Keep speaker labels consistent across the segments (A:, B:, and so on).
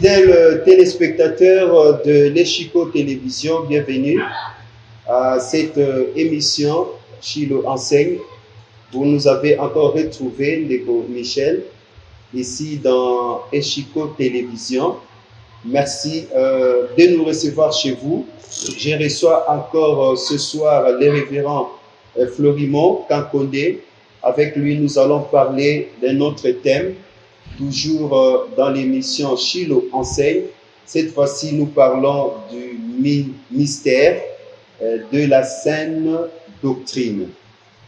A: Fidèles téléspectateurs de l'Eshiko Télévision, bienvenue à cette émission Shiloh Enseigne. Vous nous avez encore retrouvé, Ndeko Michel, ici dans Eshiko Télévision. Merci de nous recevoir chez vous. Je reçois encore ce soir le révérend Florimond Kankondé. Avec lui, nous allons parler d'un autre thème, toujours dans l'émission Shiloh Enseigne. Cette fois-ci, nous parlons du mystère de la saine doctrine.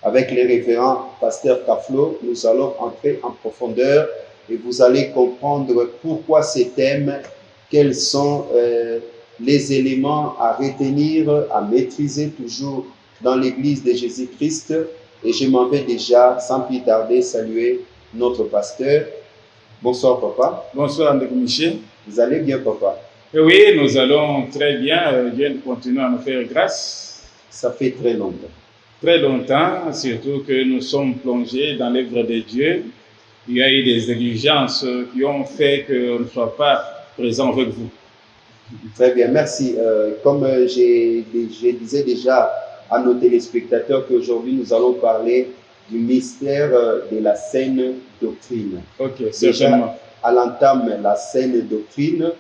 A: Avec le révérend pasteur Kaflo, nous allons entrer en profondeur et vous allez comprendre pourquoi ces thèmes, quels sont les éléments à retenir, à maîtriser toujours dans l'Église de Jésus-Christ. Et je m'en vais déjà, sans plus tarder, saluer notre pasteur. Bonsoir, papa.
B: Bonsoir, Ndeko Michel.
A: Vous allez bien, papa?
B: Oui, nous allons très bien. Dieu continue à nous faire grâce.
A: Ça fait très longtemps.
B: Très longtemps, surtout que nous sommes plongés dans l'œuvre de Dieu. Il y a eu des exigences qui ont fait qu'on ne soit pas présent avec vous.
A: Très bien, merci. Comme je disais déjà à nos téléspectateurs qu'aujourd'hui nous allons parler du mystère de la saine doctrine.
B: Ok,
A: certainement. Déjà, à l'entame, la saine doctrine.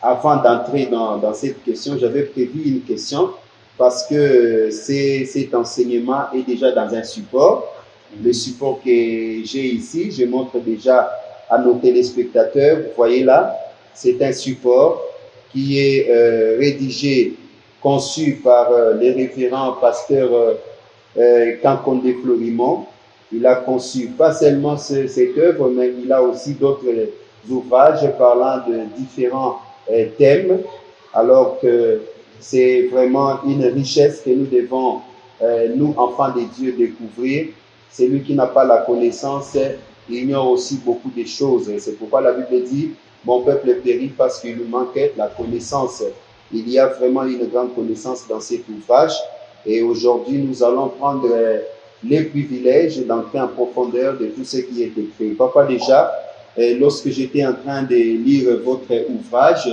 A: Avant d'entrer dans cette question, j'avais prévu une question parce que cet enseignement est déjà dans un support. Le support que j'ai ici, je montre déjà à nos téléspectateurs. Vous voyez là, c'est un support qui est rédigé, conçu par le révérend pasteur Kankondé Florimond. Il a conçu pas seulement cette œuvre, mais il a aussi d'autres ouvrages parlant de différents thèmes, alors que c'est vraiment une richesse que nous devons, nous, enfants de Dieu, découvrir. Celui qui n'a pas la connaissance ignore aussi beaucoup de choses. Et c'est pourquoi la Bible dit « Mon peuple périt parce qu'il lui manquait la connaissance ». Il y a vraiment une grande connaissance dans cet ouvrage. Et aujourd'hui, nous allons prendre les privilèges d'entrer en profondeur de tout ce qui est écrit. Papa, déjà, lorsque j'étais en train de lire votre ouvrage,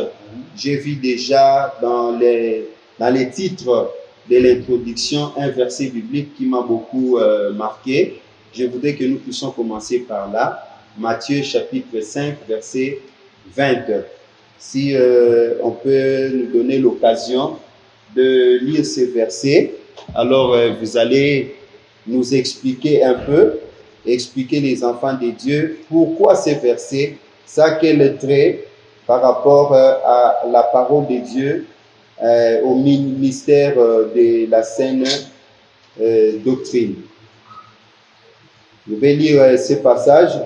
A: j'ai vu déjà dans les titres de l'introduction un verset biblique qui m'a beaucoup marqué. Je voudrais que nous puissions commencer par là. Matthieu chapitre 5, verset 20. Si on peut nous donner l'occasion de lire ces versets, alors vous allez nous expliquer un peu, expliquer les enfants de Dieu, pourquoi ces versets, ça quel trait par rapport à la parole de Dieu, au mystère de la saine doctrine. Je vais lire ces passages.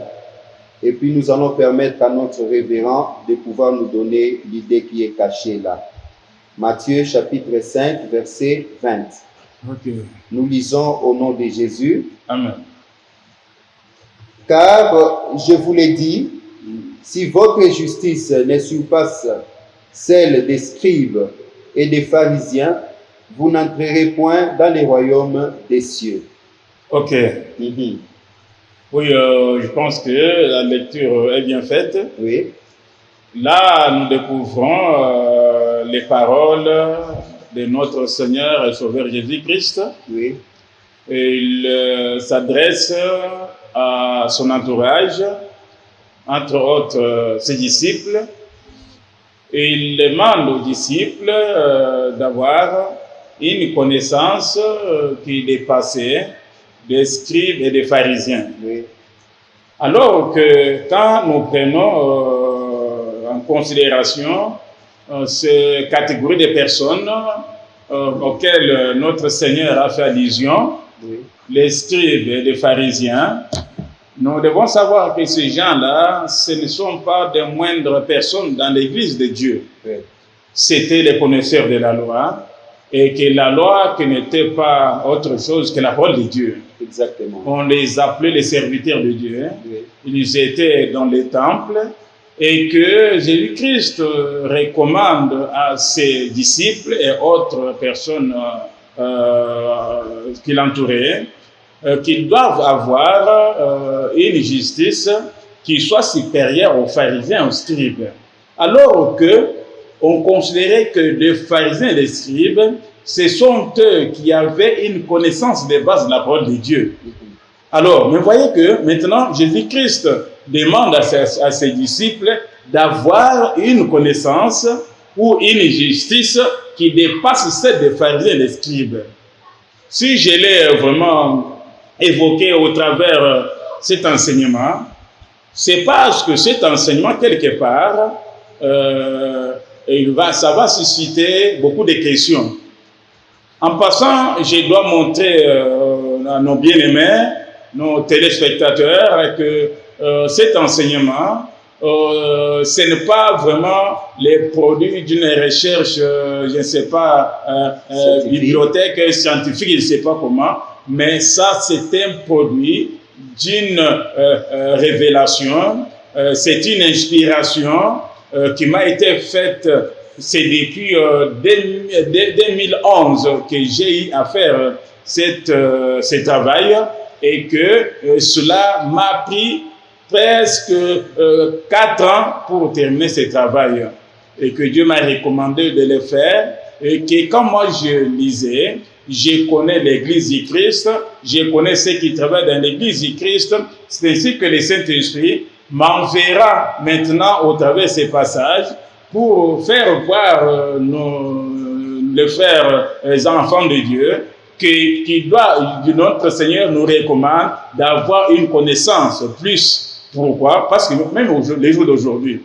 A: Et puis nous allons permettre à notre révérend de pouvoir nous donner l'idée qui est cachée là. Matthieu chapitre 5, verset 20.
B: Ok.
A: Nous lisons au nom de Jésus.
B: Amen.
A: Car je vous l'ai dit, si votre justice ne surpasse celle des scribes et des pharisiens, vous n'entrerez point dans les royaumes des cieux.
B: Ok. Oui, je pense que la lecture est bien faite.
A: Oui.
B: Là, nous découvrons les paroles de notre Seigneur et Sauveur Jésus-Christ.
A: Oui.
B: Et il s'adresse à son entourage, entre autres ses disciples. Et il demande aux disciples d'avoir une connaissance qui dépassait des scribes et des pharisiens.
A: Oui.
B: Alors que quand nous prenons en considération ces catégories de personnes auxquelles notre Seigneur a fait allusion,
A: Oui.
B: les scribes et les pharisiens, nous devons savoir que ces gens-là, ce ne sont pas des moindres personnes dans l'Église de Dieu.
A: Oui.
B: C'était les connaisseurs de la loi, et que la loi qui n'était pas autre chose que la parole de Dieu.
A: Exactement.
B: On les appelait les serviteurs de Dieu.
A: Oui.
B: Ils étaient dans les temples et que Jésus-Christ recommande à ses disciples et autres personnes qui l'entouraient qu'ils doivent avoir une justice qui soit supérieure aux pharisiens, aux scribes. Alors que on considérait que les pharisiens et les scribes, ce sont eux qui avaient une connaissance des bases de la parole de Dieu. Alors, mais voyez que maintenant, Jésus-Christ demande à ses disciples d'avoir une connaissance ou une justice qui dépasse celle des pharisiens et des scribes. Si je l'ai vraiment évoqué au travers cet enseignement, c'est parce que cet enseignement, quelque part, ça va susciter beaucoup de questions. En passant, je dois montrer à nos bien-aimés, nos téléspectateurs, que cet enseignement, ce n'est pas vraiment les produits d'une recherche, je ne sais pas, bibliothèque scientifique, je ne sais pas comment, mais ça, c'est un produit d'une révélation, c'est une inspiration qui m'a été faite. C'est depuis 2011 que j'ai eu à faire ce travail et que cela m'a pris presque 4 ans pour terminer ce travail. Et que Dieu m'a recommandé de le faire. Et que quand moi je lisais, je connais l'Église du Christ, je connais ceux qui travaillent dans l'Église du Christ. C'est ainsi que le Saint-Esprit m'enverra maintenant au travers de ces passages pour faire voir les frères, les enfants de Dieu, que notre Seigneur nous recommande d'avoir une connaissance plus. Pourquoi? Parce que même les jours d'aujourd'hui,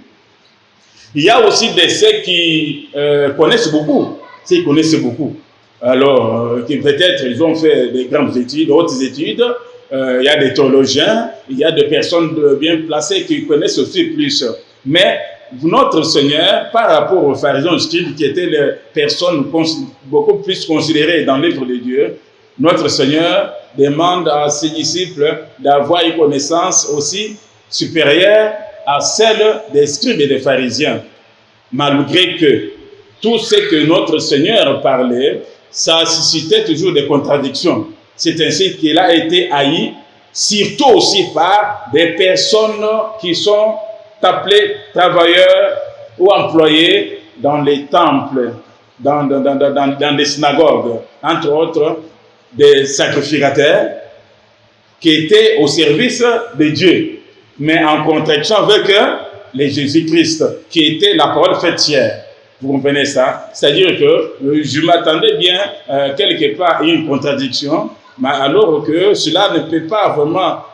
B: il y a aussi ceux qui connaissent beaucoup. Ils connaissent beaucoup. Alors, peut-être ils ont fait des grandes études, hautes études. Il y a des théologiens, il y a des personnes bien placées qui connaissent aussi plus. Mais notre Seigneur, par rapport aux pharisiens et scribes, qui étaient les personnes beaucoup plus considérées dans l'œuvre de Dieu, notre Seigneur demande à ses disciples d'avoir une connaissance aussi supérieure à celle des scribes et des pharisiens. Malgré que tout ce que notre Seigneur parlait, ça suscitait toujours des contradictions. C'est ainsi qu'il a été haï, surtout aussi par des personnes qui sont appelés travailleurs ou employés dans les temples, dans les synagogues, entre autres des sacrificateurs qui étaient au service de Dieu, mais en contradiction avec les Jésus-Christ, qui était la parole faite chair. Vous comprenez ça? C'est-à-dire que je m'attendais bien quelque part à une contradiction, mais alors que cela ne peut pas vraiment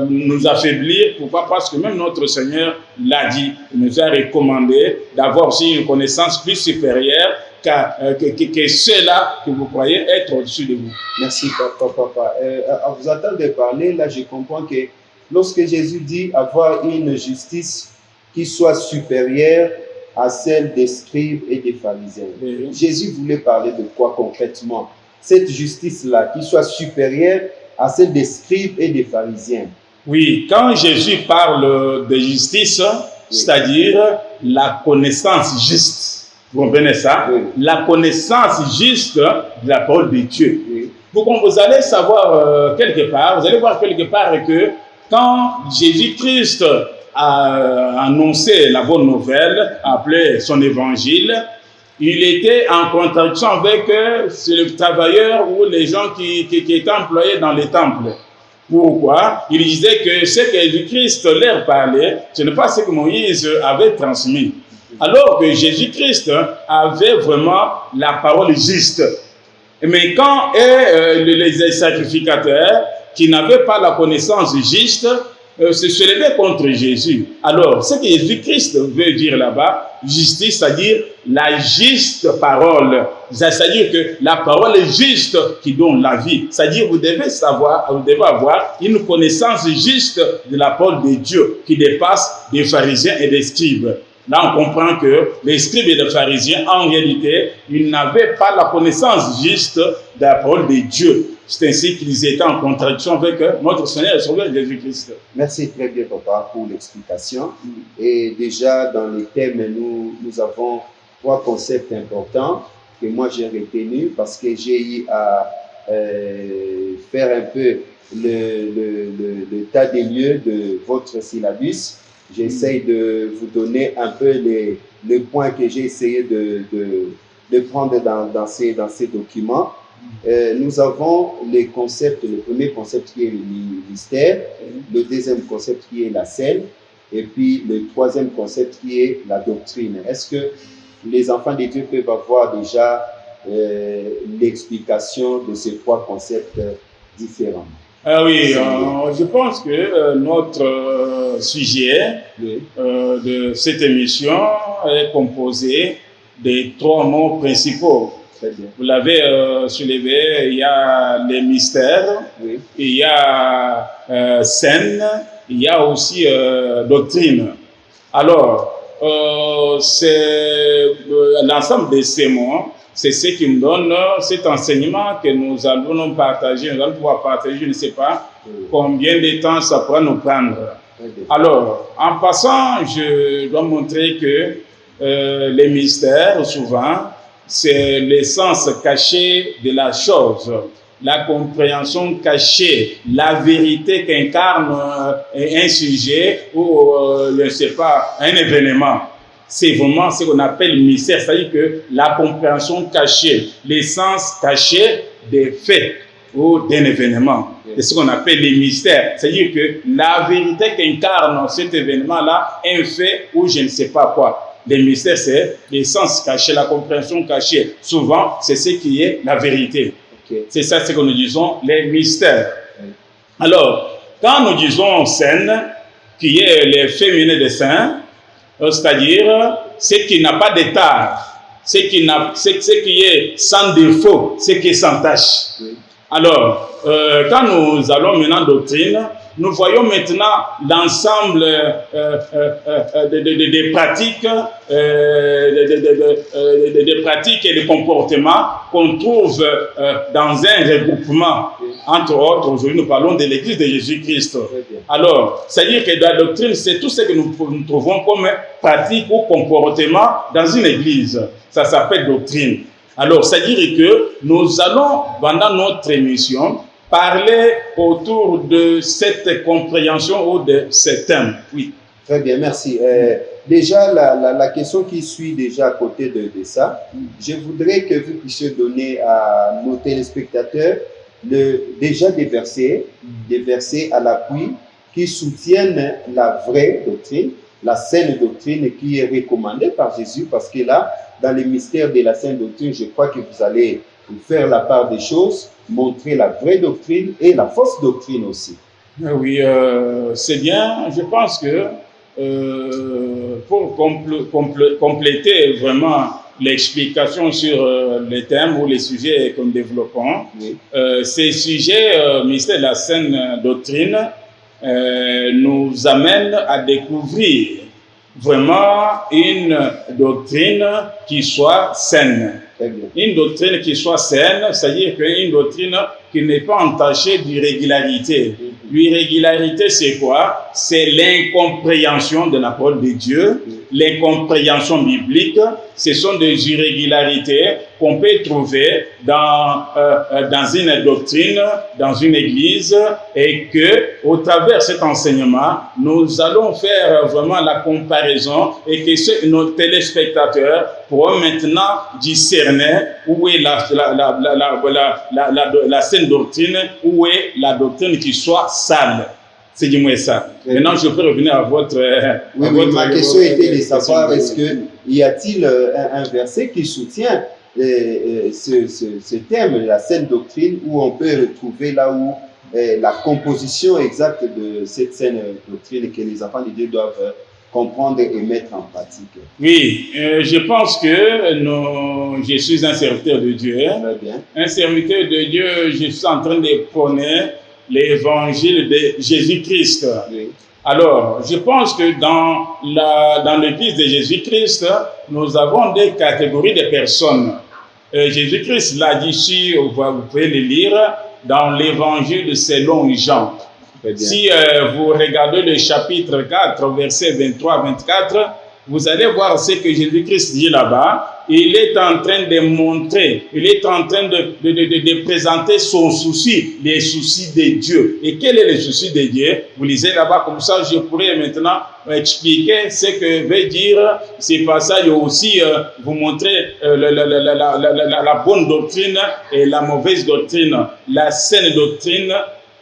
B: nous affaiblir. Pourquoi? Parce que même notre Seigneur l'a dit. Il nous a recommandé d'avoir aussi une connaissance plus supérieure que ceux-là que vous croyez être au-dessus de vous.
A: Merci, papa. À vous entendre parler, là, je comprends que lorsque Jésus dit avoir une justice qui soit supérieure à celle des scribes et des pharisiens, Jésus voulait parler de quoi concrètement? Cette justice-là, qui soit supérieure à celle des scribes et des pharisiens.
B: Oui, quand Jésus parle de justice, c'est-à-dire la connaissance juste, vous comprenez ça?
A: Oui.
B: La connaissance juste de la parole de Dieu.
A: Oui.
B: Vous allez savoir quelque part, vous allez voir quelque part que quand Jésus-Christ a annoncé la bonne nouvelle, appelé son évangile, il était en contradiction avec les travailleurs ou les gens qui étaient employés dans les temples. Pourquoi? Il disait que ce que Jésus-Christ leur parlait, ce n'est pas ce que Moïse avait transmis. Alors que Jésus-Christ avait vraiment la parole juste. Mais quand les sacrificateurs qui n'avaient pas la connaissance juste, se levaient contre Jésus. Alors, ce que Jésus-Christ veut dire là-bas, justice, c'est-à-dire la juste parole. C'est-à-dire que la parole est juste qui donne la vie. C'est-à-dire vous devez avoir une connaissance juste de la parole de Dieu qui dépasse des pharisiens et des scribes. Là, on comprend que les scribes et les pharisiens, en réalité, ils n'avaient pas la connaissance juste de la parole de Dieu. C'est ainsi qu'ils étaient en contradiction avec notre Seigneur et Sauveur Jésus-Christ.
A: Merci très bien, papa, pour l'explication. Et déjà, dans les thèmes, nous avons 3 concepts importants que moi j'ai retenus parce que j'ai eu à faire un peu le tas des lieux de votre syllabus. J'essaye de vous donner un peu les points que j'ai essayé de prendre dans ces documents. Nous avons les concepts, le premier concept qui est le mystère, le deuxième concept qui est la scène, et puis le troisième concept qui est la doctrine. Est-ce que les enfants de Dieu peuvent avoir déjà l'explication de ces trois concepts différents?
B: Ah oui, je pense que notre sujet de cette émission est composé des trois mots principaux. Vous l'avez soulevé, il y a les mystères, il y a scène, il y a aussi doctrine. Alors, c'est l'ensemble de ces mots, c'est ce qui me donne cet enseignement que nous allons partager. Nous allons pouvoir partager, je ne sais pas combien de temps ça pourra nous prendre. Alors, en passant, je dois montrer que les mystères, souvent, c'est l'essence cachée de la chose, la compréhension cachée, la vérité qu'incarne un sujet ou, je ne sais pas, un événement. C'est vraiment ce qu'on appelle mystère, c'est-à-dire que la compréhension cachée, l'essence cachée des faits ou d'un événement. C'est ce qu'on appelle les mystères, c'est-à-dire que la vérité qu'incarne cet événement-là, un fait ou je ne sais pas quoi. Les mystères, c'est l'essence cachée, la compréhension cachée. Souvent, c'est ce qui est la vérité. C'est ça ce que nous disons, les mystères. Alors, quand nous disons scène, qui est les féminins des saints, c'est-à-dire ce qui n'a pas de tare, ce qui est sans défaut, ce qui est sans tache. Alors, quand nous allons maintenant en doctrine, nous voyons maintenant l'ensemble des pratiques, des pratiques et des comportements qu'on trouve dans un regroupement. Entre autres, aujourd'hui, nous parlons de l'Église de Jésus-Christ. Alors, c'est-à-dire que la doctrine, c'est tout ce que nous trouvons comme pratique ou comportement dans une Église. Ça s'appelle doctrine. Alors, c'est-à-dire que nous allons, pendant notre émission, parler autour de cette compréhension ou de ce thème. Oui.
A: Très bien, merci. Déjà, la question qui suit déjà à côté de ça, je voudrais que vous puissiez donner à nos téléspectateurs déjà des versets à l'appui qui soutiennent la vraie doctrine, la saine doctrine qui est recommandée par Jésus, parce que là, dans les mystères de la saine doctrine, je crois que vous allez faire la part des choses, montrer la vraie doctrine et la fausse doctrine aussi.
B: Oui, c'est bien. Je pense que pour compléter vraiment l'explication sur les thèmes ou les sujets que nous développons, ces sujets, mystère de la saine doctrine, nous amènent à découvrir vraiment une doctrine qui soit saine. Une doctrine qui soit saine, c'est-à-dire une doctrine qui n'est pas entachée d'irrégularité. L'irrégularité, c'est quoi? C'est l'incompréhension de la parole de Dieu, l'incompréhension biblique. Ce sont des irrégularités qu'on peut trouver dans une doctrine, dans une église, et que, au travers de cet enseignement, nous allons faire vraiment la comparaison et que nos téléspectateurs pourront maintenant discerner où est la saine doctrine, où est la doctrine qui soit sale. C'est du moins ça. Maintenant, je peux revenir à votre...
A: ma question était de savoir, est-ce qu'il y a-t-il un verset qui soutient ce thème, la saine doctrine, où on peut retrouver là où la composition exacte de cette saine doctrine que les enfants de Dieu doivent comprendre et mettre en pratique?
B: Oui, je pense que je suis un serviteur de Dieu.
A: Très bien.
B: Un serviteur de Dieu, je suis en train de prôner l'évangile de Jésus-Christ. Oui. Alors, je pense que dans l'église de Jésus-Christ, nous avons des catégories de personnes. Jésus-Christ l'a dit ici, vous pouvez le lire, dans l'évangile selon Jean. Si vous regardez le chapitre 4, verset 23-24, vous allez voir ce que Jésus-Christ dit là-bas. il est en train de montrer, il est en train de présenter son souci, les soucis de Dieu. Et quel est le souci de Dieu? Vous lisez là-bas, comme ça je pourrais maintenant expliquer ce que veut dire ces passages, aussi vous montrer la bonne doctrine et la mauvaise doctrine, la saine doctrine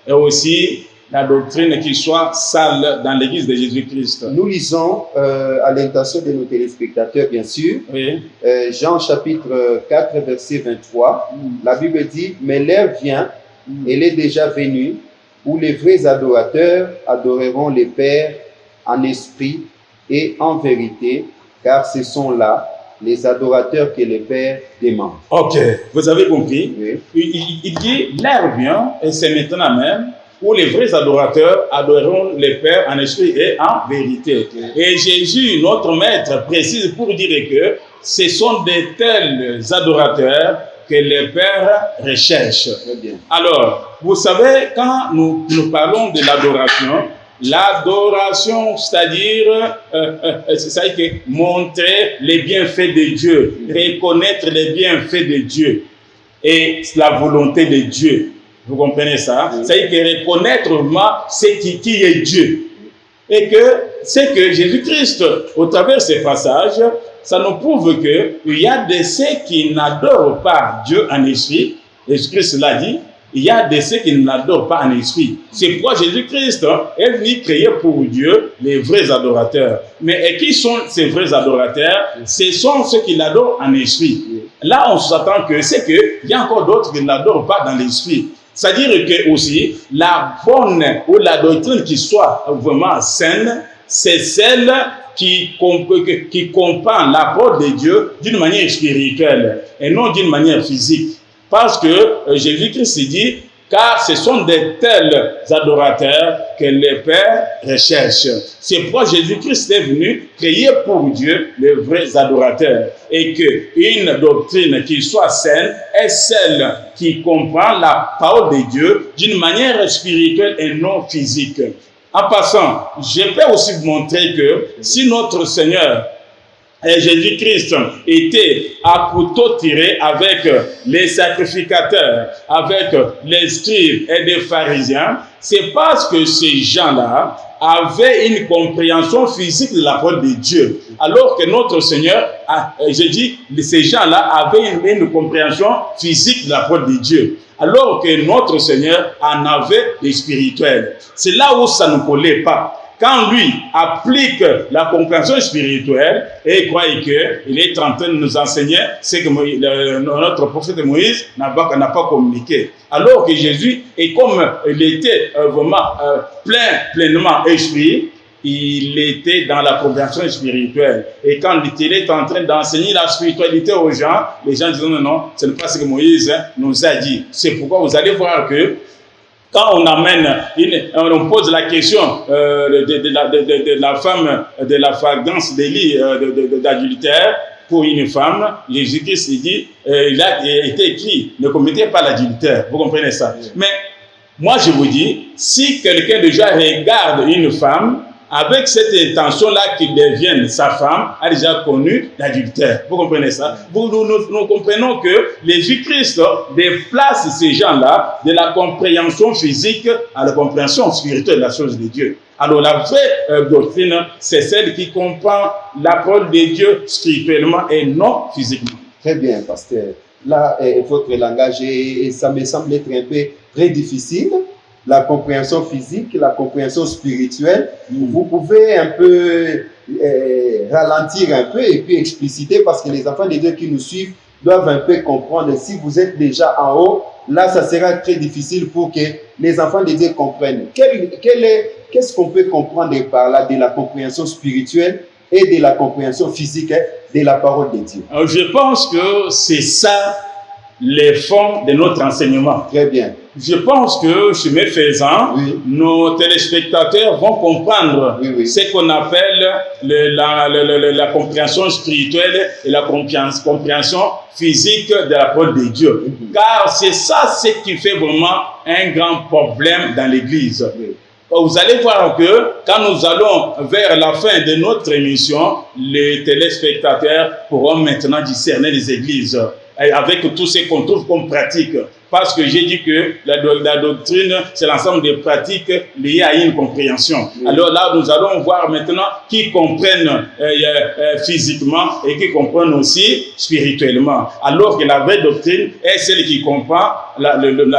B: et aussi la doctrine qui soit sale dans l'église de Jésus-Christ.
A: Nous lisons à l'intention de nos téléspectateurs, bien sûr,
B: Oui.
A: Jean chapitre 4, verset 23. La Bible dit, mais l'heure vient, elle est déjà venue, où les vrais adorateurs adoreront le Père en esprit et en vérité, car ce sont là les adorateurs que le Père demande.
B: Ok, vous avez compris.
A: Oui.
B: Il dit, l'heure vient, et c'est maintenant même, où les vrais adorateurs adoreront le Père en esprit et en vérité. Et Jésus, notre Maître, précise pour dire que ce sont de tels adorateurs que le Père recherche.
A: Très bien.
B: Alors, vous savez, quand nous parlons de l'adoration, c'est-à-dire que montrer les bienfaits de Dieu, reconnaître les bienfaits de Dieu et la volonté de Dieu. Vous comprenez ça? Oui. C'est-à-dire que reconnaître vraiment qui est Dieu. Et que c'est que Jésus-Christ, au travers de ces passages, ça nous prouve qu'il y a de ceux qui n'adorent pas Dieu en esprit. Jésus-Christ l'a dit. Il y a de ceux qui ne l'adorent pas en esprit. C'est pourquoi Jésus-Christ est venu créer pour Dieu les vrais adorateurs. Mais qui sont ces vrais adorateurs? Ce sont ceux qui l'adorent en esprit. Là, on s'attend que c'est qu'il y a encore d'autres qui ne l'adorent pas dans l'esprit. C'est-à-dire que aussi, la bonne ou la doctrine qui soit vraiment saine, c'est celle qui comprend la parole de Dieu d'une manière spirituelle et non d'une manière physique. Parce que Jésus-Christ dit, car ce sont de tels adorateurs que le Père recherche. C'est pourquoi Jésus-Christ est venu créer pour Dieu les vrais adorateurs. Et qu'une doctrine qui soit saine est celle qui comprend la parole de Dieu d'une manière spirituelle et non physique. En passant, je peux aussi vous montrer que si notre Seigneur et Jésus-Christ était à couteau tiré avec les sacrificateurs, avec les scribes et les pharisiens, c'est parce que ces gens-là avaient une compréhension physique de la parole de Dieu. Alors que notre Seigneur, ces gens-là avaient une compréhension physique de la parole de Dieu. Alors que notre Seigneur en avait des spirituels. C'est là où ça ne collait pas. Quand lui applique la compréhension spirituelle et croit qu'il est en train de nous enseigner ce que notre prophète Moïse n'a pas communiqué. Alors que Jésus, et comme il était vraiment pleinement esprit, il était dans la compréhension spirituelle. Et quand il est en train d'enseigner la spiritualité aux gens, les gens disent non, ce n'est pas ce que Moïse nous a dit. C'est pourquoi vous allez voir que quand on on pose la question de la femme, de la flagrance délit d'adultère pour une femme, Jésus-Christ dit, il a été écrit, ne commettez pas l'adultère. Vous comprenez ça? Mais moi je vous dis, si quelqu'un déjà regarde une femme, avec cette intention-là qu'il devienne sa femme, a déjà connu l'adultère. Vous comprenez ça? Nous comprenons que Jésus-Christ déplace ces gens-là de la compréhension physique à la compréhension spirituelle de la chose de Dieu. Alors la vraie doctrine, c'est celle qui comprend la parole de Dieu spirituellement et non physiquement.
A: Très bien, pasteur. Là, votre langage, et ça me semble être un peu très difficile. La compréhension physique, la compréhension spirituelle. Vous pouvez un peu ralentir un peu et puis expliciter parce que les enfants de Dieu qui nous suivent doivent un peu comprendre. Si vous êtes déjà en haut, là, ça sera très difficile pour que les enfants de Dieu comprennent. Qu'est-ce qu'on peut comprendre par là de la compréhension spirituelle et de la compréhension physique de la parole de Dieu?
B: Alors, je pense que c'est ça les fonds de notre enseignement.
A: Très bien.
B: Je pense que, chemin faisant, nos téléspectateurs vont comprendre ce qu'on appelle la compréhension spirituelle et la compréhension physique de la parole de Dieu. Car c'est ça ce qui fait vraiment un grand problème dans l'Église. vous allez voir que quand nous allons vers la fin de notre émission, les téléspectateurs pourront maintenant discerner les églises avec tout ce qu'on trouve comme pratique. Parce que j'ai dit que la doctrine, c'est l'ensemble des pratiques liées à une compréhension. Alors là, nous allons voir maintenant qui comprennent physiquement et qui comprennent aussi spirituellement. Alors que la vraie doctrine est celle qui comprend la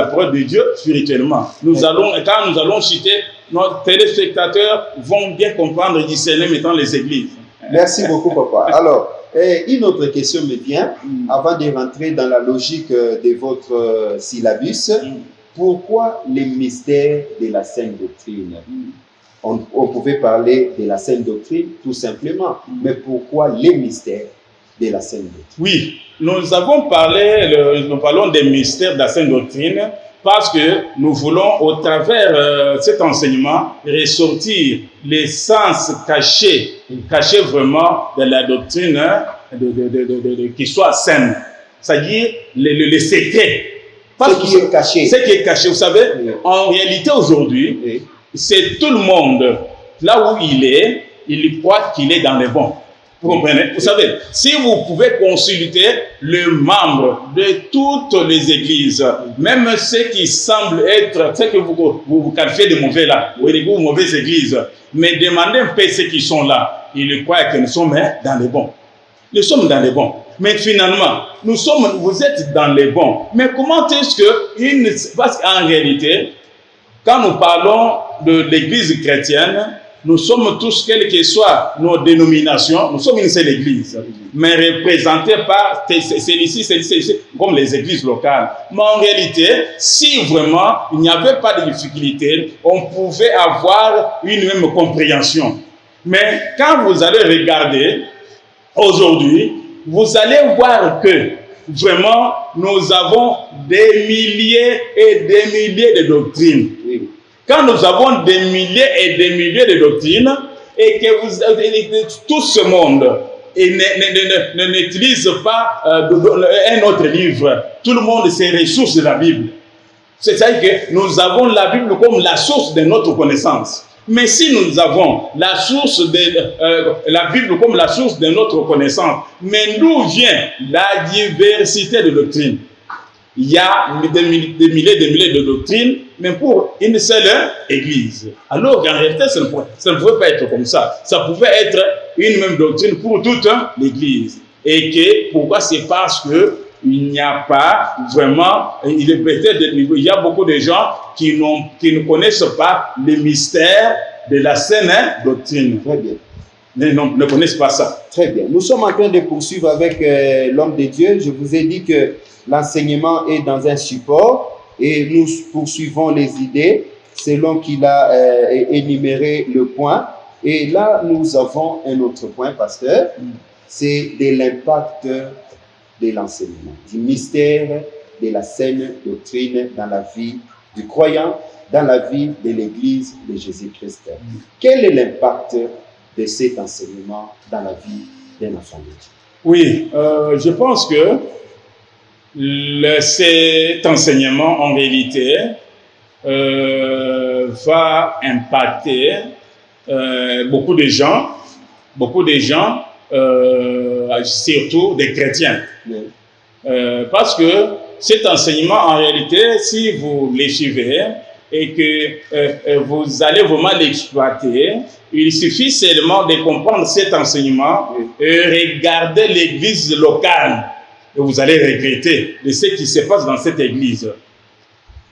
B: parole de Dieu spirituellement. Quand nous allons citer, nos téléspectateurs vont bien comprendre et discerner maintenant les églises.
A: Merci beaucoup, papa. Alors, une autre question me vient, avant de rentrer dans la logique de votre syllabus. Pourquoi les mystères de la saine doctrine? On pouvait parler de la saine doctrine tout simplement, mais pourquoi les mystères de la saine doctrine?
B: Oui, nous parlons des mystères de la saine doctrine parce que nous voulons, au travers cet enseignement, ressortir l'essence cachée vraiment de la doctrine qui soit saine, c'est-à-dire le secret.
A: Ce qui est caché.
B: Ce qui est caché, vous savez, en réalité aujourd'hui, c'est tout le monde, là où il croit qu'il est dans les bons. Vous comprenez? Vous savez, si vous pouvez consulter le membre de toutes les églises, même ceux qui semblent être, ceux que vous qualifiez de mauvais là, ou de mauvaises églises, mais demandez un peu ceux qui sont là, ils croient que nous sommes dans les bons. Nous sommes dans les bons. Mais finalement, vous êtes dans les bons. Mais comment est-ce que, parce qu'en réalité, quand nous parlons de l'église chrétienne, nous sommes tous, quelles que soient nos dénominations, nous sommes une seule église, mais représentée par celle-ci, comme les églises locales. Mais en réalité, si vraiment il n'y avait pas de difficulté, on pouvait avoir une même compréhension. Mais quand vous allez regarder aujourd'hui, vous allez voir que vraiment nous avons des milliers et des milliers de doctrines. Quand nous avons des milliers et des milliers de doctrines et que tout ce monde n'utilise pas un autre livre, tout le monde se ressource de la Bible. C'est-à-dire que nous avons la Bible comme la source de notre connaissance. Mais si nous avons la Bible comme la source de notre connaissance, mais d'où vient la diversité de doctrines? Il y a des milliers de doctrines, mais pour une seule église. Alors qu'en réalité, ça ne pouvait pas être comme ça. Ça pouvait être une même doctrine pour toute l'église. Et pourquoi? C'est parce que il n'y a pas vraiment, il y a beaucoup de gens qui ne connaissent pas les mystères de la saine doctrine.
A: Très bien.
B: Ne connaissent pas ça.
A: Très bien. Nous sommes en train de poursuivre avec l'homme de Dieu. Je vous ai dit que l'enseignement est dans un support et nous poursuivons les idées selon qu'il a énuméré le point. Et là, nous avons un autre point, pasteur, c'est de l'impact de l'enseignement, du mystère de la saine doctrine dans la vie du croyant, dans la vie de l'Église de Jésus-Christ. Quel est l'impact de cet enseignement dans la vie d'un enfant de Dieu?
B: Oui, je pense que cet enseignement, en réalité, va impacter beaucoup de gens, surtout des chrétiens. Parce que cet enseignement, en réalité, si vous le suivez et que vous allez vraiment l'exploiter, il suffit seulement de comprendre cet enseignement et regarder l'église locale. Et vous allez regretter de ce qui se passe dans cette église.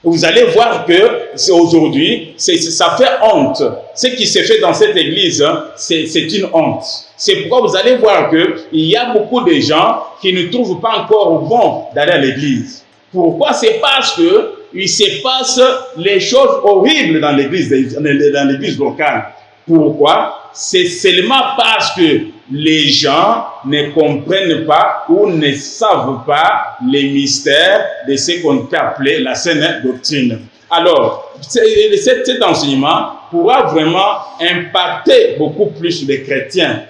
B: Vous allez voir que aujourd'hui, ça fait honte. Ce qui se fait dans cette église, c'est une honte. C'est pourquoi vous allez voir qu'il y a beaucoup de gens qui ne trouvent pas encore bon d'aller à l'église. Pourquoi? C'est parce qu'il se passe les choses horribles dans l'église locale. Pourquoi? C'est seulement parce que les gens ne comprennent pas ou ne savent pas les mystères de ce qu'on peut appeler la saine doctrine. Alors, cet enseignement pourra vraiment impacter beaucoup plus les chrétiens.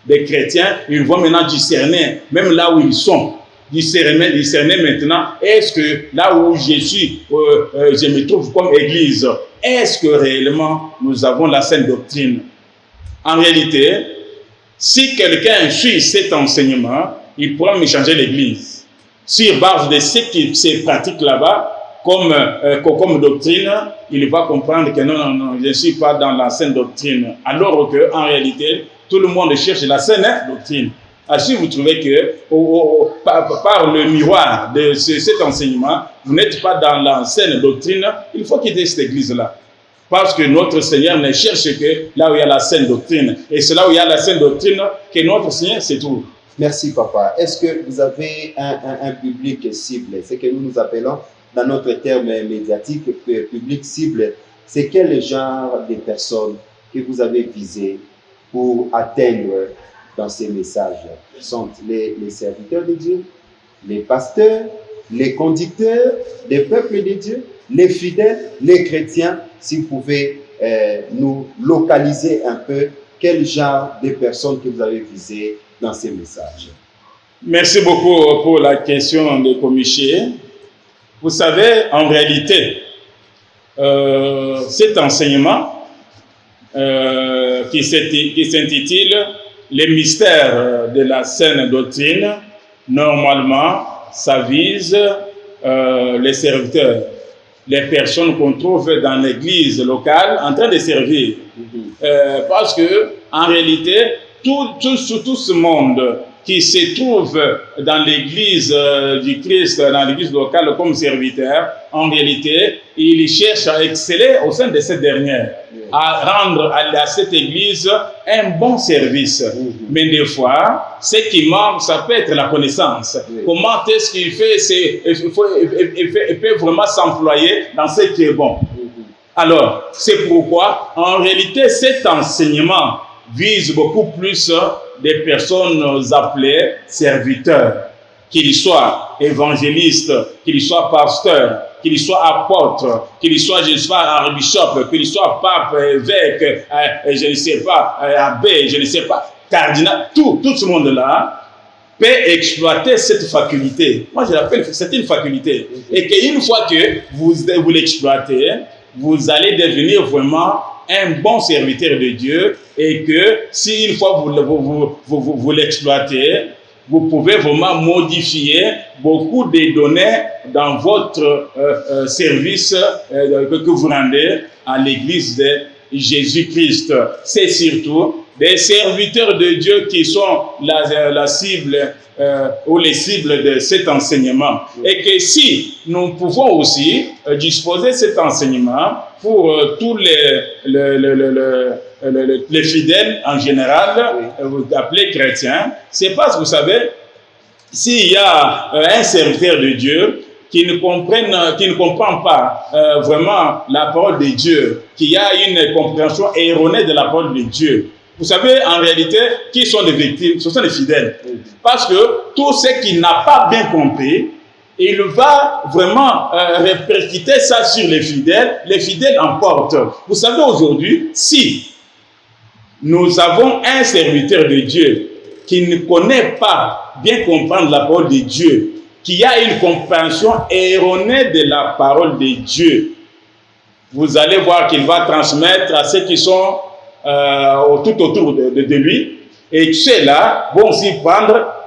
B: Des chrétiens, ils vont maintenant discerner, même là où ils sont. discerner maintenant, est-ce que là où je suis, je me trouve comme église, est-ce que réellement nous avons la saine doctrine? En réalité, si quelqu'un suit cet enseignement, il pourra me changer l'église. Sur base de ce qui se pratique là-bas, comme doctrine, il va comprendre que non, je ne suis pas dans la saine doctrine. Alors qu'en réalité, tout le monde cherche la saine doctrine. Alors, si vous trouvez que par le miroir de cet enseignement, vous n'êtes pas dans la saine doctrine, il faut quitter cette église-là. Parce que notre Seigneur ne cherche que là où il y a la saine doctrine. Et c'est là où il y a la saine doctrine que notre Seigneur se trouve.
A: Merci, papa. Est-ce que vous avez un public cible? C'est que nous appelons, dans notre terme médiatique, public cible. C'est quel genre de personnes que vous avez visé pour atteindre dans ces messages? Sont les serviteurs de Dieu, les pasteurs, les conducteurs des peuples de Dieu, les fidèles, les chrétiens? Si vous pouvez nous localiser un peu, quel genre de personnes que vous avez visé dans ces messages?
B: Merci beaucoup pour la question de Comiché. Vous savez, en réalité, cet enseignement qui s'intitule « Les mystères de la saine doctrine », normalement, ça vise les serviteurs, les personnes qu'on trouve dans l'église locale en train de servir. Parce que, en réalité, tout ce monde qui se trouve dans l'église du Christ, dans l'église locale comme serviteur, en réalité, il cherche à exceller au sein de cette dernière, à rendre à cette église un bon service. Mais des fois, ce qui manque, ça peut être la connaissance. Comment est-ce qu'il fait? Il peut vraiment s'employer dans ce qui est bon. Alors, c'est pourquoi, en réalité, cet enseignement vise beaucoup plus des personnes appelées serviteurs, qu'ils soient évangélistes, qu'ils soient pasteurs, qu'ils soient apôtres, qu'ils soient, je ne sais pas, archbishop, qu'ils soient pape, évêque, je ne sais pas, abbé, je ne sais pas, cardinal, tout ce monde-là peut exploiter cette faculté. Moi, je l'appelle, c'est une faculté. Et qu'une fois que vous l'exploitez, vous allez devenir vraiment un bon serviteur de Dieu, et que si une fois vous l'exploitez, vous pouvez vraiment modifier beaucoup de données dans votre service que vous rendez à l'église de Jésus-Christ. C'est surtout des serviteurs de Dieu qui sont la cible ou les cibles de cet enseignement. Et que si nous pouvons aussi disposer cet enseignement pour tous les fidèles en général, appelés chrétiens, c'est parce que vous savez, s'il y a un serviteur de Dieu qui ne comprend pas vraiment la parole de Dieu, qui a une compréhension erronée de la parole de Dieu, vous savez, en réalité, qui sont les victimes? Ce sont les fidèles. Parce que tout ce qui n'a pas bien compris, il va vraiment répercuter ça sur les fidèles emportent. Vous savez, aujourd'hui, si nous avons un serviteur de Dieu qui ne connaît pas bien comprendre la parole de Dieu, qui a une compréhension erronée de la parole de Dieu, vous allez voir qu'il va transmettre à ceux qui sont tout autour de lui, et ceux-là vont aussi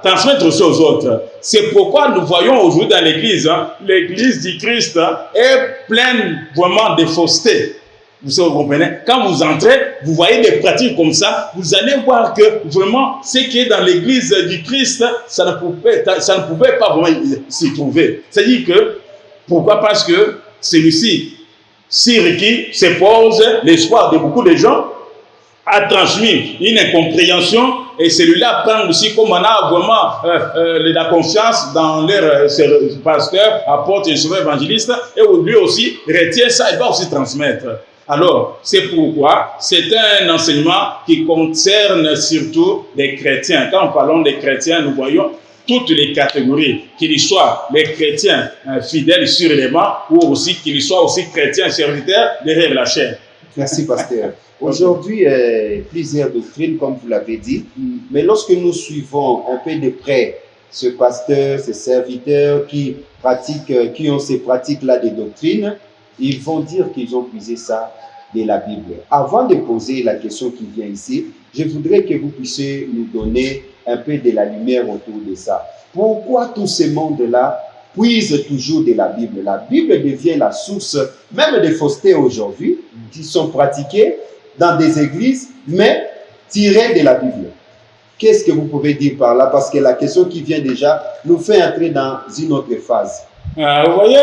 B: transmettre aussi aux autres. C'est pourquoi nous voyons aujourd'hui dans l'église, l'église du Christ est pleine vraiment de fausseté. Vous comprenez? Quand vous entrez, vous voyez des pratiques comme ça, vous allez voir que vraiment ce qui est dans l'église du Christ, ça ne pouvait pas vraiment s'y trouver. C'est-à-dire que, pourquoi? Parce que celui-ci, sur qui se pose l'espoir de beaucoup de gens, a transmis une incompréhension, et celui-là prend aussi, comme on a vraiment la confiance dans leur pasteur, apôtre et sauveur évangéliste, et lui aussi retient ça et va aussi transmettre. Alors, c'est pourquoi c'est un enseignement qui concerne surtout les chrétiens. Quand nous parlons des chrétiens, nous voyons toutes les catégories, qu'ils soient les chrétiens fidèles sur les bancs, ou aussi qu'ils soient aussi chrétiens serviteurs derrière la chair.
A: Merci, pasteur. Aujourd'hui, plusieurs doctrines, comme vous l'avez dit, mais lorsque nous suivons un peu de près ce pasteur, ce serviteur qui pratiquent, qui ont ces pratiques-là des doctrines, ils vont dire qu'ils ont puisé ça de la Bible. Avant de poser la question qui vient ici, je voudrais que vous puissiez nous donner un peu de la lumière autour de ça. Pourquoi tout ce monde-là puise toujours de la Bible? La Bible devient la source même des faussetés aujourd'hui qui sont pratiquées dans des églises, mais tirées de la Bible. Qu'est-ce que vous pouvez dire par là? Parce que la question qui vient déjà nous fait entrer dans une autre phase.
B: Vous voyez,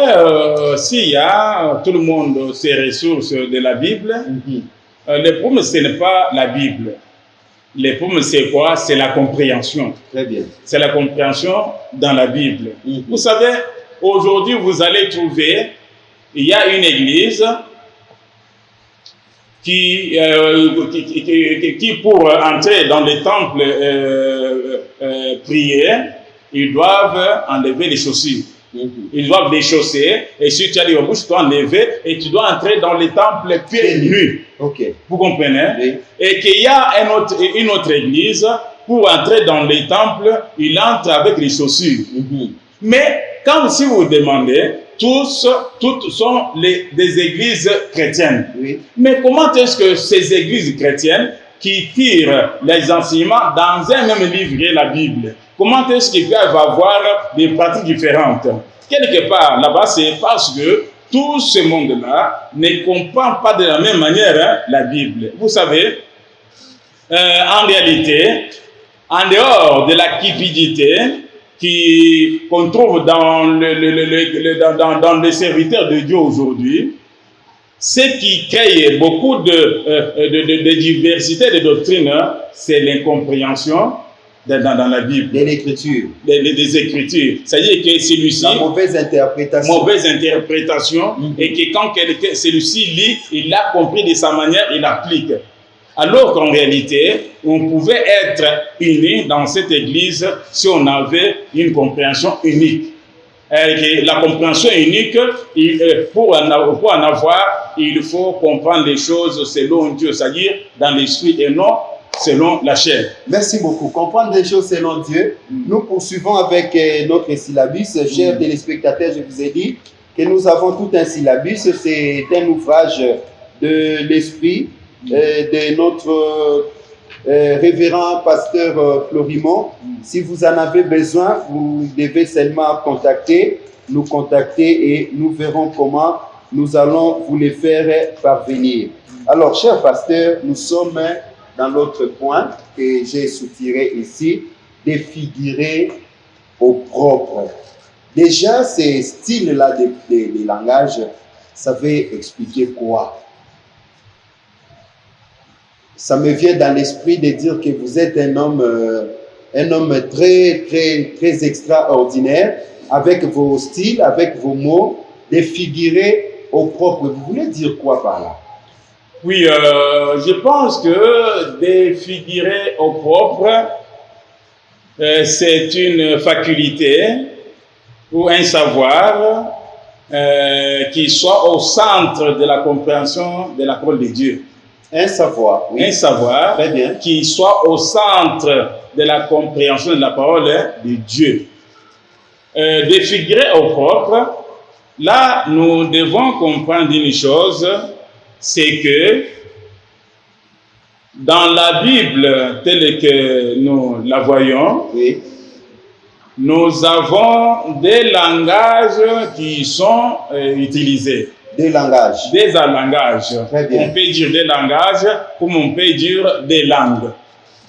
B: s'il y a tout le monde ses ressources de la Bible, le problème, ce n'est pas la Bible. Le problème, c'est quoi? C'est la compréhension.
A: Très bien.
B: C'est la compréhension dans la Bible. Vous savez, aujourd'hui, vous allez trouver, il y a une église qui pour entrer dans les temples prier, ils doivent enlever les chaussures. Ils doivent déchausser, et si tu as les rebouches, tu dois enlever et tu dois entrer dans les temples pieds nus.
A: Okay.
B: Vous comprenez?
A: Oui.
B: Et qu'il y a une autre église, pour entrer dans les temples, il entre avec les chaussures. Mais quand si vous demandez, toutes sont des églises chrétiennes.
A: Oui.
B: Mais comment est-ce que ces églises chrétiennes qui tirent les enseignements dans un même livre, la Bible, comment est-ce qu'ils peuvent avoir des pratiques différentes? Quelque part, là-bas, c'est parce que tout ce monde-là ne comprend pas de la même manière la Bible. Vous savez, en réalité, en dehors de la cupidité qu'on trouve dans les serviteurs de Dieu aujourd'hui, ce qui crée beaucoup de diversité de doctrines, c'est l'incompréhension dans la Bible.
A: De l'écriture.
B: Des Écritures. C'est-à-dire que celui-ci...
A: La mauvaise interprétation.
B: Mauvaise interprétation, et que quand celui-ci lit, il l'a compris de sa manière, il applique. Alors qu'en réalité, on pouvait être unis dans cette église si on avait une compréhension unique. La compréhension unique, pour en avoir, il faut comprendre les choses selon Dieu, c'est-à-dire dans l'esprit et non selon la chair.
A: Merci beaucoup. Comprendre les choses selon Dieu. Nous poursuivons avec notre syllabus. Chers téléspectateurs, je vous ai dit que nous avons tout un syllabus. C'est un ouvrage de l'esprit de notre révérend pasteur Florimond. Si vous en avez besoin, vous devez seulement nous contacter et nous verrons comment nous allons vous les faire parvenir. Alors, cher pasteur, nous sommes dans l'autre point que j'ai soutiré ici, défigurer au propre. Déjà, ces styles-là de langage, ça veut expliquer quoi? Ça me vient dans l'esprit de dire que vous êtes un homme très, très, très extraordinaire, avec vos styles, avec vos mots, défigurer au propre. Vous voulez dire quoi par là?
B: Oui, je pense que défigurer au propre, c'est une faculté ou un savoir qui soit au centre de la compréhension de la parole de Dieu.
A: Un savoir, oui.
B: Un savoir
A: Très bien.
B: Qui soit au centre de la compréhension de la parole de Dieu. Défigurer au propre, là, nous devons comprendre une chose, c'est que dans la Bible telle que nous la voyons,
A: Oui.
B: nous avons des langages qui sont utilisés.
A: Des langages.
B: Des langages.
A: Très bien.
B: On peut dire des langages comme on peut dire des langues.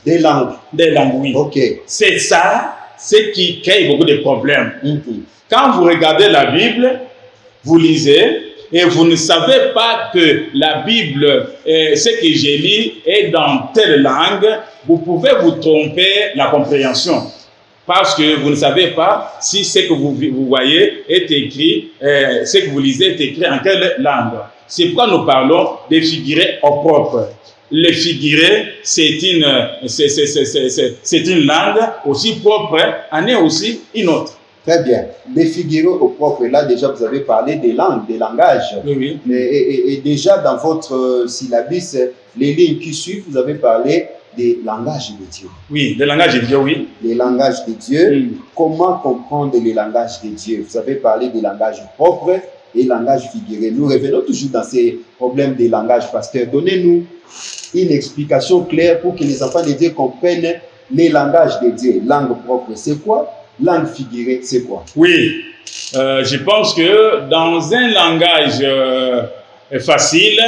A: Des langues.
B: Des langues, oui.
A: Ok.
B: C'est ça, ce qui crée beaucoup de problèmes. Quand vous regardez la Bible, vous lisez, et vous ne savez pas que la Bible, ce que j'ai lu, est dans telle langue, vous pouvez vous tromper la compréhension. Parce que vous ne savez pas si ce que vous voyez est écrit, ce que vous lisez est écrit en quelle langue. C'est pourquoi nous parlons de figurer au propre. Le figurer, c'est une langue aussi propre, en est aussi une autre.
A: Très bien. Défigurer au propre, là déjà vous avez parlé des langues, des langages.
B: Oui, oui.
A: Et déjà dans votre syllabus, les lignes qui suivent, vous avez parlé des langages de Dieu.
B: Oui, le langage de Dieu, oui.
A: Les langages de Dieu. Comment comprendre les langages de Dieu? Vous avez parlé des langages propres et langages figurés. Nous revenons toujours dans ces problèmes des langages. Pasteur, donnez-nous une explication claire pour que les enfants de Dieu comprennent les langages de Dieu. Langue propre, c'est quoi? Langue figurée, c'est quoi?
B: Oui, je pense que dans un langage facile,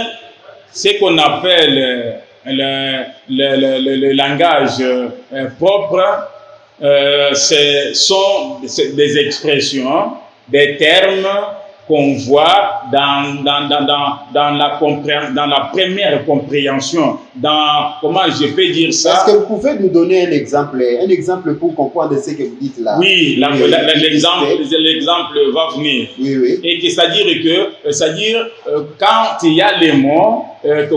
B: ce qu'on appelle le langage propre, ce sont des expressions, des termes qu'on voit dans la première compréhension, comment je peux dire ça?
A: Est-ce que vous pouvez nous donner un exemple pour comprendre ce que vous dites là?
B: Oui, l'exemple va venir.
A: Oui, oui.
B: Et c'est-à-dire quand il y a les mots,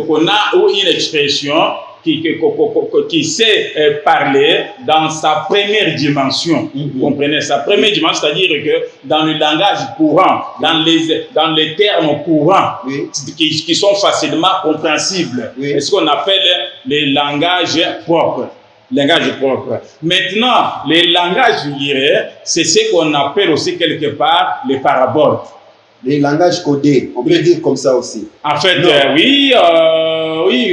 B: qu'on a ou une expression qui sait parler dans sa première dimension. Vous comprenez? Sa première dimension, c'est-à-dire que dans le langage courant, dans les termes courants,
A: oui,
B: qui sont facilement compréhensibles,
A: oui,
B: c'est ce qu'on appelle les langages propres. Langage propre. Maintenant, les langages figurés, c'est ce qu'on appelle aussi quelque part les paraboles.
A: Les langages codés, on peut dire comme ça aussi.
B: En fait, oui,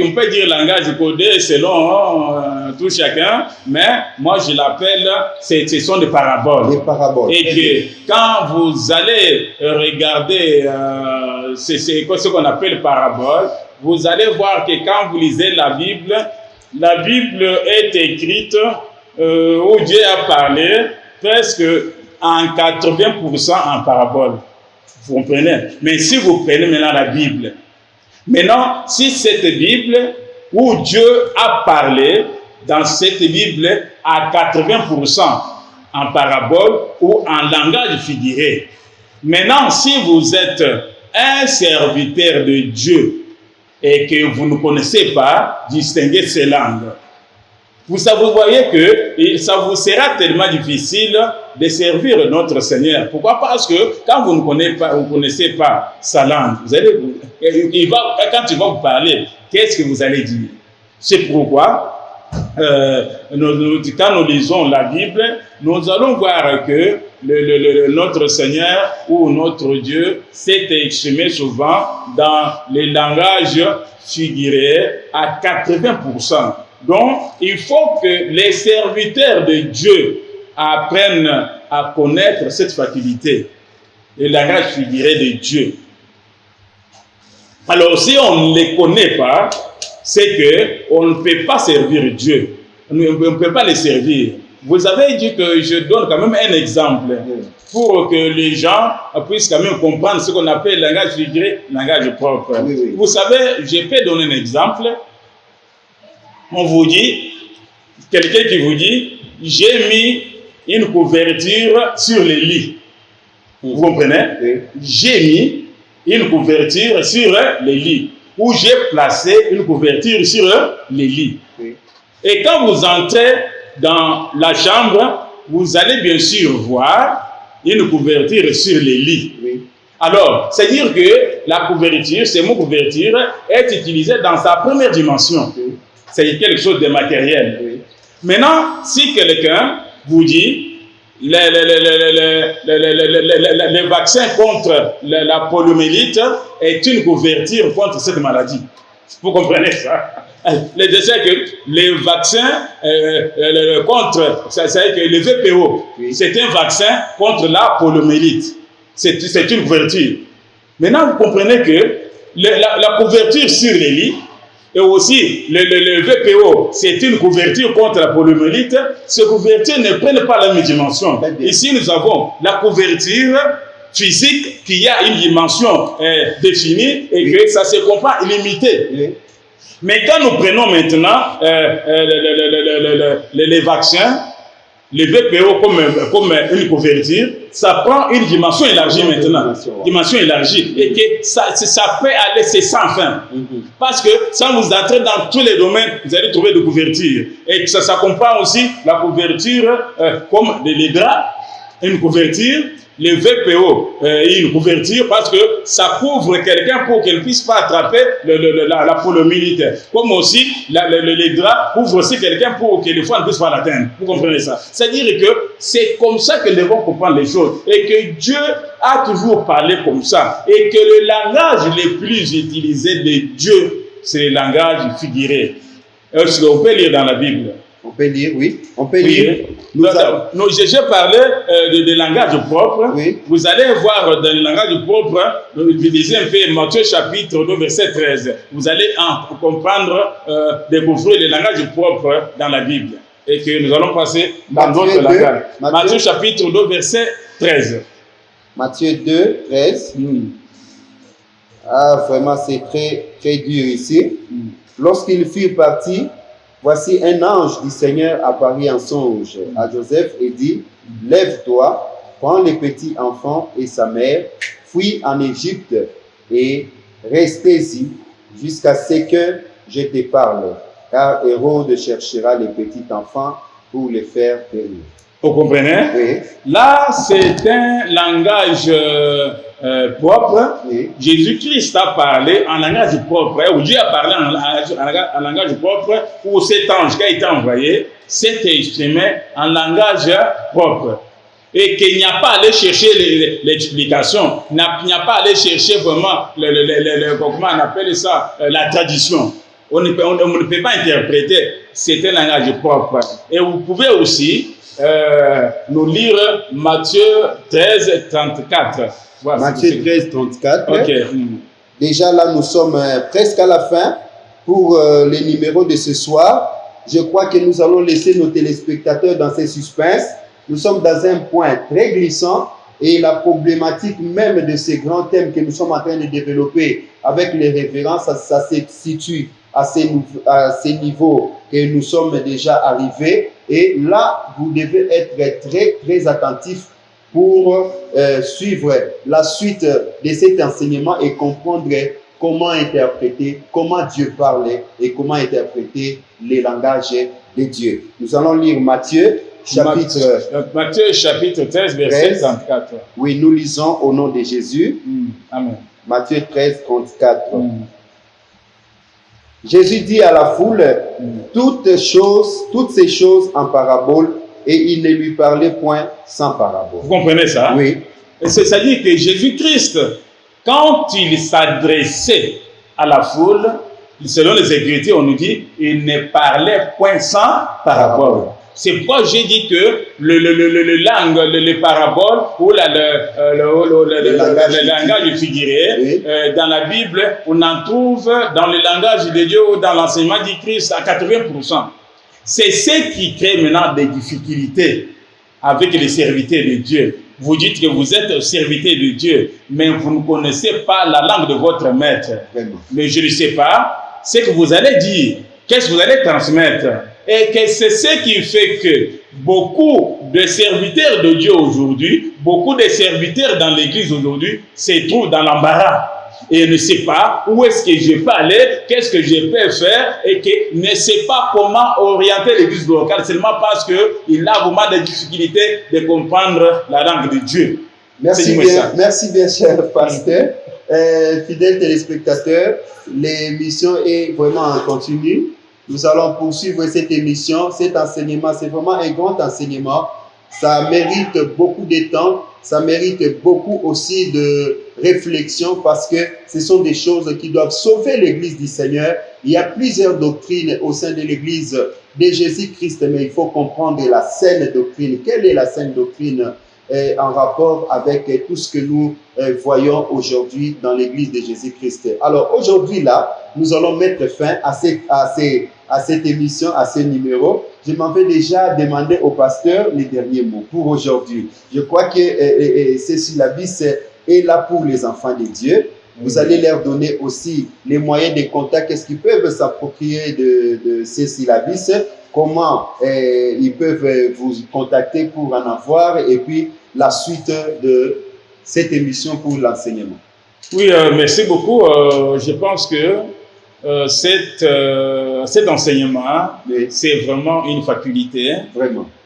B: on peut dire langage codé selon tout chacun, mais moi je l'appelle, ce sont des paraboles.
A: Des paraboles.
B: Et que quand vous allez regarder ce qu'on appelle parabole, vous allez voir que quand vous lisez la Bible est écrite où Dieu a parlé presque en 80% en parabole. Vous comprenez? Mais si vous prenez maintenant la Bible, maintenant, si cette Bible où Dieu a parlé, dans cette Bible à 80% en parabole ou en langage figuré. Maintenant, si vous êtes un serviteur de Dieu et que vous ne connaissez pas distinguer ces langues, vous voyez que ça vous sera tellement difficile de servir notre Seigneur. Pourquoi? Parce que quand vous ne connaissez pas sa langue, quand il va vous parler, qu'est-ce que vous allez dire? C'est pourquoi, quand nous lisons la Bible, nous allons voir que notre Seigneur ou notre Dieu s'est exprimé souvent dans les langages figurés à 80%. Donc, il faut que les serviteurs de Dieu apprennent à connaître cette faculté, le langage figuré de Dieu. Alors, si on ne les connaît pas, c'est qu'on ne peut pas servir Dieu. On ne peut pas les servir. Vous avez dit que je donne quand même un exemple pour que les gens puissent quand même comprendre ce qu'on appelle langage figuré, langage propre.
A: Oui, oui.
B: Vous savez, je peux donner un exemple. On vous dit, quelqu'un qui vous dit, j'ai mis une couverture sur les lits. Vous comprenez?
A: Oui.
B: J'ai mis une couverture sur les lits. Ou j'ai placé une couverture sur les lits.
A: Oui.
B: Et quand vous entrez dans la chambre, vous allez bien sûr voir une couverture sur les lits.
A: Oui.
B: Alors, c'est-à-dire que la couverture, ce mot couverture, est utilisé dans sa première dimension.
A: Oui.
B: C'est quelque chose de matériel.
A: Oui.
B: Maintenant, si quelqu'un vous dit le vaccin contre la poliomyélite est une couverture contre cette maladie, vous comprenez ça? Le décès que les vaccins contre, c'est-à-dire que le VPO, oui, c'est un vaccin contre la poliomyélite. C'est une couverture. Maintenant, vous comprenez que la couverture sur les lits et aussi le VPO, c'est une couverture contre la poliomyélite. Ces couvertures ne prennent pas la même dimension. Ici, nous avons la couverture physique qui a une dimension définie et que ça se comprend illimité. Oui. Mais quand nous prenons maintenant les vaccins, le VPO comme une couverture, ça prend une dimension élargie maintenant. Dimension élargie. Et que ça peut aller, c'est sans fin. Parce que sans vous entrer dans tous les domaines, vous allez trouver des couvertures. Et ça comprend aussi la couverture comme les draps, une couverture, Le VPO, une couverture parce que ça couvre quelqu'un pour qu'elle ne puisse pas attraper la polo militaire. Comme aussi, les draps couvrent aussi quelqu'un pour que les fois ne puisse pas l'atteindre. Vous comprenez ça? C'est-à-dire que c'est comme ça que nous devons comprendre les choses. Et que Dieu a toujours parlé comme ça. Et que le langage le plus utilisé de Dieu, c'est le langage figuré. Est-ce qu'on peut lire dans la Bible?
A: On peut lire, oui. On peut lire.
B: J'ai parlé de langage propre.
A: Oui.
B: Vous allez voir dans le langage propre, lisez un peu Matthieu chapitre 2, verset 13. Vous allez comprendre, découvrir le langage propre dans la Bible. Et que nous allons passer dans notre langage. Matthieu chapitre 2, verset 13.
A: Matthieu 2, 13. Ah, vraiment, c'est très, très dur ici. Lorsqu'ils furent partis, voici un ange du Seigneur apparut en songe à Joseph et dit, « Lève-toi, prends le petit enfant et sa mère, fuis en Égypte et restez-y jusqu'à ce que je te parle, car Hérode cherchera le petit enfant pour le faire périr. »
B: Vous comprenez?
A: Oui.
B: Là, c'est un langage propre.
A: Oui.
B: Jésus-Christ a parlé en langage propre, ou Dieu a parlé en langage propre, ou cet ange qui a été envoyé s'est exprimé en langage propre. Et qu'il n'y a pas à aller chercher l'explication, il n'y a pas à aller chercher vraiment, comment on appelle ça, la tradition. On ne peut pas interpréter, c'est un langage propre. Et vous pouvez aussi nous lire Matthieu 13, 34. Voilà,
A: Matthieu 13, 34.
B: Ok.
A: Déjà là, nous sommes presque à la fin pour les numéros de ce soir. Je crois que nous allons laisser nos téléspectateurs dans ces suspens. Nous sommes dans un point très glissant et la problématique même de ces grands thèmes que nous sommes en train de développer avec les références, ça se situe à ces niveaux que nous sommes déjà arrivés. Et là, vous devez être très, très attentifs pour suivre la suite de cet enseignement et comprendre comment interpréter, comment Dieu parlait et comment interpréter les langages de Dieu. Nous allons lire Matthieu
B: chapitre 13, verset 34.
A: Oui, nous lisons au nom de Jésus.
B: Amen.
A: Matthieu 13, 34. Jésus dit à la foule toutes ces choses en parabole, et il ne lui parlait point sans parabole.
B: Vous comprenez ça?
A: Oui.
B: C'est-à-dire que Jésus-Christ, quand il s'adressait à la foule, selon les Écritures, on nous dit, il ne parlait point sans parabole. C'est pourquoi j'ai dit que le parabole ou le langage figuré, oui, dans la Bible, on en trouve dans le langage de Dieu ou dans l'enseignement du Christ à 80%. C'est ce qui crée maintenant des difficultés avec les serviteurs de Dieu. Vous dites que vous êtes serviteur de Dieu, mais vous ne connaissez pas la langue de votre maître.
A: Vraiment.
B: Mais je ne sais pas ce que vous allez dire, qu'est-ce que vous allez transmettre. Et que c'est ce qui fait que beaucoup de serviteurs de Dieu aujourd'hui, beaucoup de serviteurs dans l'église aujourd'hui se trouvent dans l'embarras. Et ne sait pas où est-ce que je peux aller, qu'est-ce que je peux faire, et que ne sait pas comment orienter l'église locale, seulement parce qu'il a vraiment des difficultés de comprendre la langue de Dieu.
A: Merci bien, cher pasteur. Fidèles téléspectateurs, l'émission est vraiment en continu. Nous allons poursuivre cette émission, cet enseignement. C'est vraiment un grand enseignement. Ça mérite beaucoup de temps, ça mérite beaucoup aussi de réflexion parce que ce sont des choses qui doivent sauver l'Église du Seigneur. Il y a plusieurs doctrines au sein de l'Église de Jésus-Christ, mais il faut comprendre la saine doctrine. Quelle est la saine doctrine en rapport avec tout ce que nous voyons aujourd'hui dans l'Église de Jésus-Christ? Alors aujourd'hui là, nous allons mettre fin à cette émission, à ce numéro. Je m'en vais déjà demander au pasteur les derniers mots pour aujourd'hui. Je crois que ce syllabus est là pour les enfants de Dieu. Vous allez leur donner aussi les moyens de contact, qu'est-ce qu'ils peuvent s'approprier de ces syllabus, comment ils peuvent vous contacter pour en avoir, et puis la suite de cette émission pour l'enseignement.
B: Oui, merci beaucoup. Je pense que cet enseignement, oui, c'est vraiment une faculté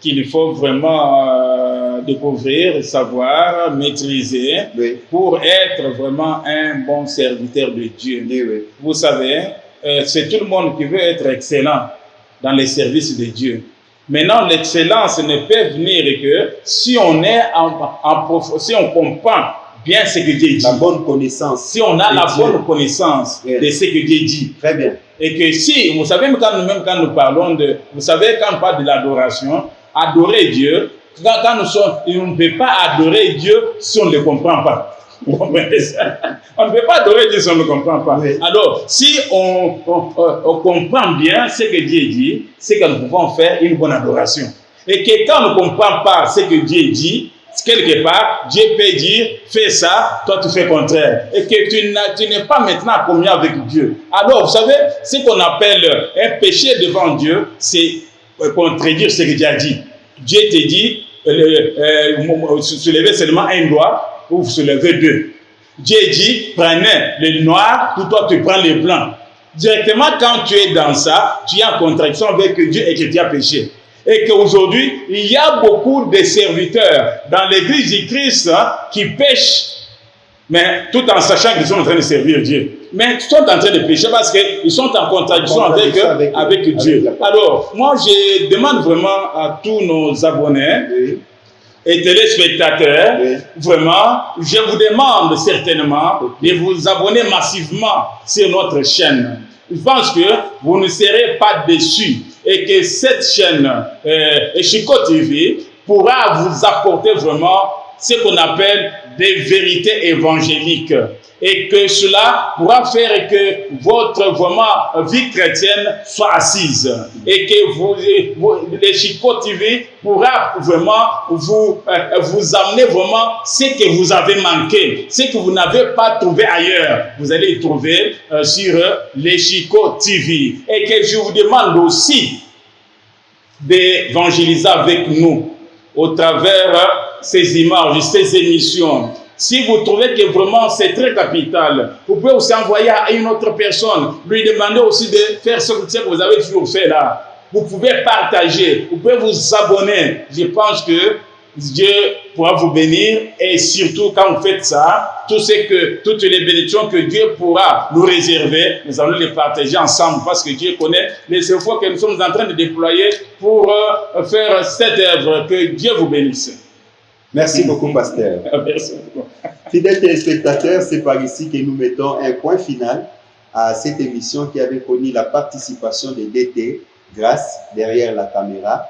B: qu'il faut vraiment découvrir, savoir, maîtriser
A: Oui.
B: pour être vraiment un bon serviteur de Dieu.
A: Oui, oui.
B: Vous savez, c'est tout le monde qui veut être excellent dans les services de Dieu. Maintenant, l'excellence ne peut venir que si on est si on comprend bien ce que Dieu dit.
A: La bonne connaissance.
B: Si on a
A: de
B: la
A: Dieu.
B: bonne connaissance
A: Yes.
B: de ce que Dieu dit.
A: Très bien.
B: Et que si, vous savez, même quand nous parlons de, vous savez, quand on parle de l'adoration, adorer Dieu, quand on ne peut pas adorer Dieu si on ne le comprend pas. Vous comprenez ça? On ne peut pas adorer Dieu si on ne le comprend pas.
A: Oui.
B: Alors, si on comprend bien ce que Dieu dit, c'est que nous pouvons faire une bonne adoration. Et que quand on ne comprend pas ce que Dieu dit, quelque part, Dieu peut dire, fais ça, toi tu fais le contraire. Et que tu n'es pas maintenant en communion avec Dieu. Alors, vous savez, ce qu'on appelle un péché devant Dieu, c'est contredire ce que Dieu a dit. Dieu te dit, soulevez seulement un doigt, ou vous soulevez deux. Dieu dit, prenez le noir, toi tu prends le blanc. Directement, quand tu es dans ça, tu es en contradiction avec Dieu et que tu as péché. Et qu'aujourd'hui, il y a beaucoup de serviteurs dans l'église du Christ qui pêchent, mais tout en sachant qu'ils sont en train de servir Dieu. Mais ils sont en train de pécher parce qu'ils sont en contradiction avec Dieu. Alors, moi, je demande vraiment à tous nos abonnés,
A: Oui.
B: et téléspectateurs,
A: Oui.
B: vraiment, je vous demande certainement de vous abonner massivement sur notre chaîne. Je pense que vous ne serez pas déçus et que cette chaîne, Eshiko TV, pourra vous apporter vraiment ce qu'on appelle des vérités évangéliques. Et que cela pourra faire que votre vraiment vie chrétienne soit assise. Et que les Eshiko TV pourra vraiment vous amener vraiment ce que vous avez manqué, ce que vous n'avez pas trouvé ailleurs. Vous allez le trouver sur les Eshiko TV. Et que je vous demande aussi d'évangéliser avec nous au travers ces images, ces émissions. Si vous trouvez que vraiment c'est très capital, vous pouvez aussi envoyer à une autre personne, lui demander aussi de faire ce que vous avez toujours fait là. Vous pouvez partager, vous pouvez vous abonner. Je pense que Dieu pourra vous bénir et surtout quand vous faites ça, toutes les bénédictions que Dieu pourra nous réserver, nous allons les partager ensemble parce que Dieu connaît les efforts que nous sommes en train de déployer pour faire cette œuvre. Que Dieu vous bénisse.
A: Merci beaucoup, pasteur.
B: Merci beaucoup.
A: Fidèles téléspectateurs, c'est par ici que nous mettons un point final à cette émission qui avait connu la participation de DT, grâce derrière la caméra.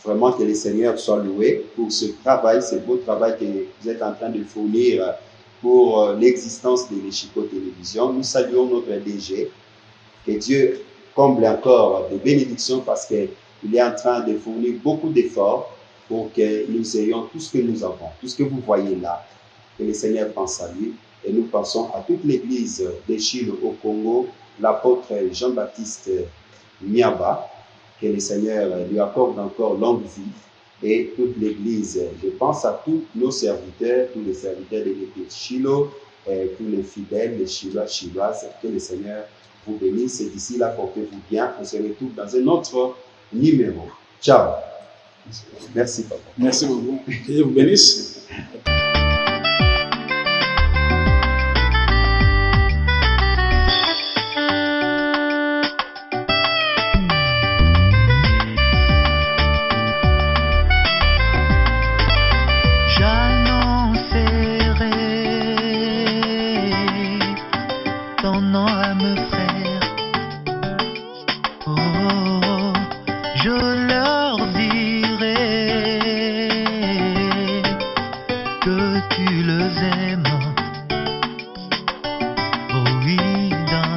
A: Vraiment que le Seigneur soit loué pour ce travail, ce beau travail que vous êtes en train de fournir pour l'existence de l'Eshiko Télévision. Nous saluons notre DG. Que Dieu comble encore de bénédictions parce qu'il est en train de fournir beaucoup d'efforts pour que nous ayons tout ce que nous avons, tout ce que vous voyez là. Que le Seigneur pense à lui. Et nous pensons à toute l'église d'Eshilo au Congo, l'apôtre Jean-Baptiste Miaba. Que le Seigneur lui accorde encore longue vie. Et toute l'église, je pense à tous nos serviteurs, tous les serviteurs de l'église Shilo, tous les fidèles, les Shilois, Shiloises. Que le Seigneur vous bénisse. Et d'ici là, portez-vous bien. On se retrouve dans un autre numéro. Ciao. Merci, papa.
B: Merci beaucoup. Que Dieu vous bénisse.
C: J'annoncerai ton nom à me